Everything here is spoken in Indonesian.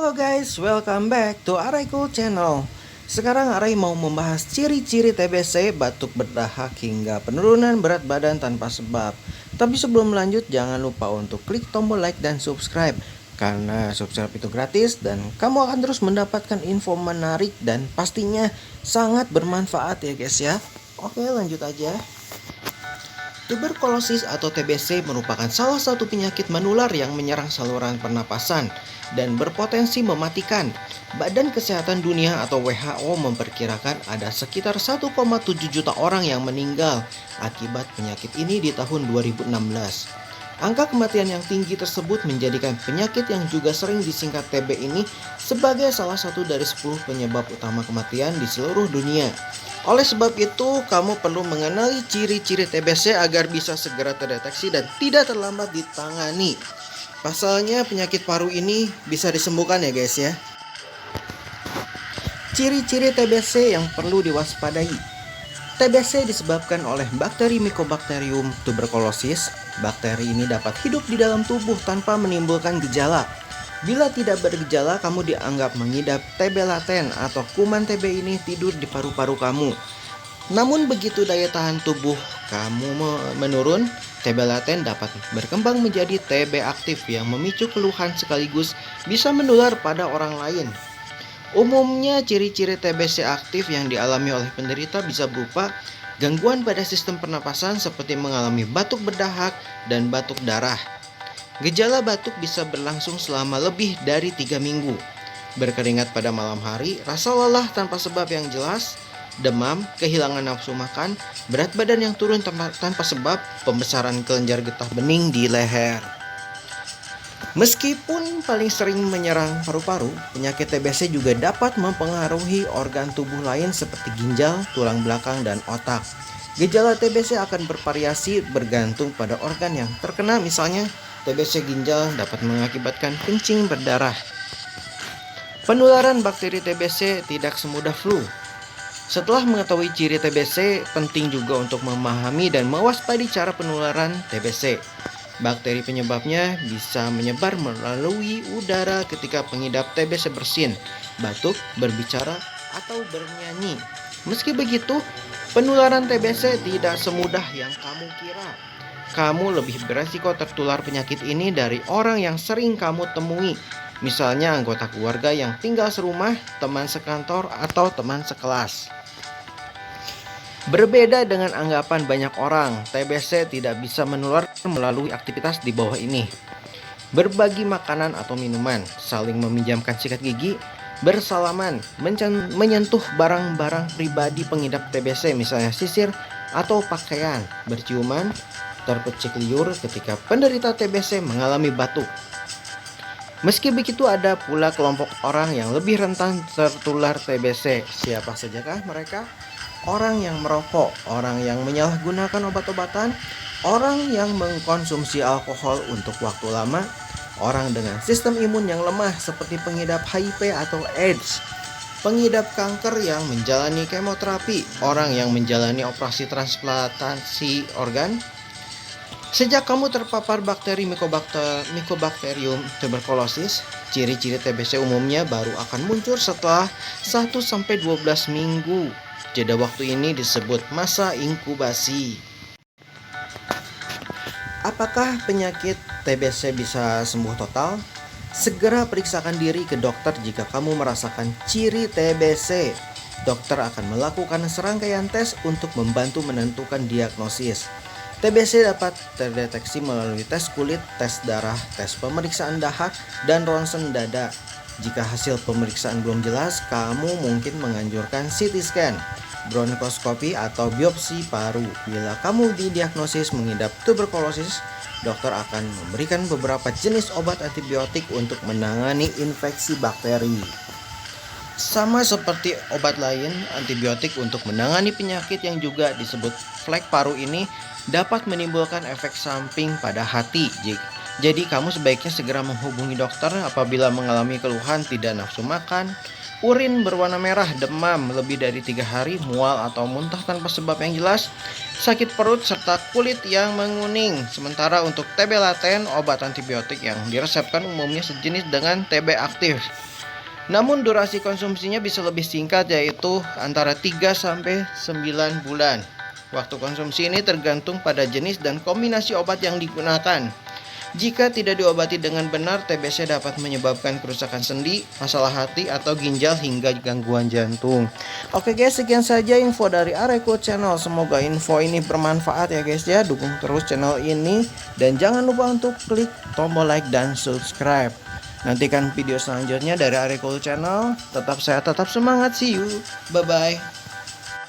Halo guys, welcome back to Araiku Channel. Sekarang Arai mau membahas ciri-ciri TBC, batuk berdahak hingga penurunan berat badan tanpa sebab. Tapi sebelum lanjut, jangan lupa untuk klik tombol like dan subscribe. Karena subscribe itu gratis dan kamu akan terus mendapatkan info menarik dan pastinya sangat bermanfaat ya guys ya. Oke, lanjut aja. Tuberkulosis atau TBC merupakan salah satu penyakit menular yang menyerang saluran pernapasan dan berpotensi mematikan. Badan Kesehatan Dunia atau WHO memperkirakan ada sekitar 1,7 juta orang yang meninggal akibat penyakit ini di tahun 2016. Angka kematian yang tinggi tersebut menjadikan penyakit yang juga sering disingkat TB ini sebagai salah satu dari 10 penyebab utama kematian di seluruh dunia. Oleh sebab itu, kamu perlu mengenali ciri-ciri TBC agar bisa segera terdeteksi dan tidak terlambat ditangani. Pasalnya penyakit paru ini bisa disembuhkan ya guys ya. Ciri-ciri TBC yang perlu diwaspadai. TBC disebabkan oleh bakteri Mycobacterium tuberculosis. Bakteri ini dapat hidup di dalam tubuh tanpa menimbulkan gejala. Bila tidak bergejala, kamu dianggap mengidap TB laten atau kuman TB ini tidur di paru-paru kamu. Namun begitu daya tahan tubuh kamu menurun, TB laten dapat berkembang menjadi TB aktif yang memicu keluhan sekaligus bisa menular pada orang lain. Umumnya ciri-ciri TBC aktif yang dialami oleh penderita bisa berupa gangguan pada sistem pernapasan seperti mengalami batuk berdahak dan batuk darah. Gejala batuk bisa berlangsung selama lebih dari 3 minggu. Berkeringat pada malam hari, rasa lelah tanpa sebab yang jelas, demam, kehilangan nafsu makan, berat badan yang turun tanpa sebab, pembesaran kelenjar getah bening di leher. Meskipun paling sering menyerang paru-paru, penyakit TBC juga dapat mempengaruhi organ tubuh lain seperti ginjal, tulang belakang, dan otak. Gejala TBC akan bervariasi bergantung pada organ yang terkena, misalnya TBC ginjal dapat mengakibatkan kencing berdarah. Penularan bakteri TBC tidak semudah flu. Setelah mengetahui ciri TBC, penting juga untuk memahami dan mewaspadi cara penularan TBC. Bakteri penyebabnya bisa menyebar melalui udara ketika pengidap TBC bersin, batuk, berbicara, atau bernyanyi. Meski begitu, penularan TBC tidak semudah yang kamu kira. Kamu lebih beresiko tertular penyakit ini dari orang yang sering kamu temui, misalnya anggota keluarga yang tinggal serumah, teman sekantor, atau teman sekelas. Berbeda dengan anggapan banyak orang, TBC tidak bisa menular melalui aktivitas di bawah ini. Berbagi makanan atau minuman, saling meminjamkan sikat gigi, bersalaman, menyentuh barang-barang pribadi pengidap TBC misalnya sisir atau pakaian, berciuman, terpecik liur ketika penderita TBC mengalami batuk. Meski begitu, ada pula kelompok orang yang lebih rentan tertular TBC. Siapa sajakah mereka? Orang yang merokok, orang yang menyalahgunakan obat-obatan, orang yang mengkonsumsi alkohol untuk waktu lama, orang dengan sistem imun yang lemah seperti pengidap HIV atau AIDS, pengidap kanker yang menjalani kemoterapi, orang yang menjalani operasi transplantasi organ. Sejak kamu terpapar bakteri Mycobacterium tuberculosis, ciri-ciri TBC umumnya baru akan muncul setelah 1-12 minggu. Jeda waktu ini disebut masa inkubasi. Apakah penyakit TBC bisa sembuh total? Segera periksakan diri ke dokter jika kamu merasakan ciri TBC. Dokter akan melakukan serangkaian tes untuk membantu menentukan diagnosis. TBC dapat terdeteksi melalui tes kulit, tes darah, tes pemeriksaan dahak, dan ronsen dada. Jika hasil pemeriksaan belum jelas, kamu mungkin menganjurkan CT scan, bronkoskopi, atau biopsi paru. Bila kamu didiagnosis mengidap tuberkulosis, dokter akan memberikan beberapa jenis obat antibiotik untuk menangani infeksi bakteri. Sama seperti obat lain, antibiotik untuk menangani penyakit yang juga disebut flek paru ini dapat menimbulkan efek samping pada hati. Jadi kamu sebaiknya segera menghubungi dokter apabila mengalami keluhan tidak nafsu makan, urin berwarna merah, demam lebih dari 3 hari, mual atau muntah tanpa sebab yang jelas, sakit perut, serta kulit yang menguning. Sementara untuk TB laten, obat antibiotik yang diresepkan umumnya sejenis dengan TB aktif. Namun durasi konsumsinya bisa lebih singkat, yaitu antara 3 sampai 9 bulan. Waktu konsumsi ini tergantung pada jenis dan kombinasi obat yang digunakan. Jika tidak diobati dengan benar, TBC dapat menyebabkan kerusakan sendi, masalah hati, atau ginjal hingga gangguan jantung. Oke guys, sekian saja info dari Areko Channel. Semoga info ini bermanfaat ya guys ya. Dukung terus channel ini dan jangan lupa untuk klik tombol like dan subscribe. Nantikan video selanjutnya dari Areko Channel. Tetap sehat, tetap semangat. See you. Bye bye.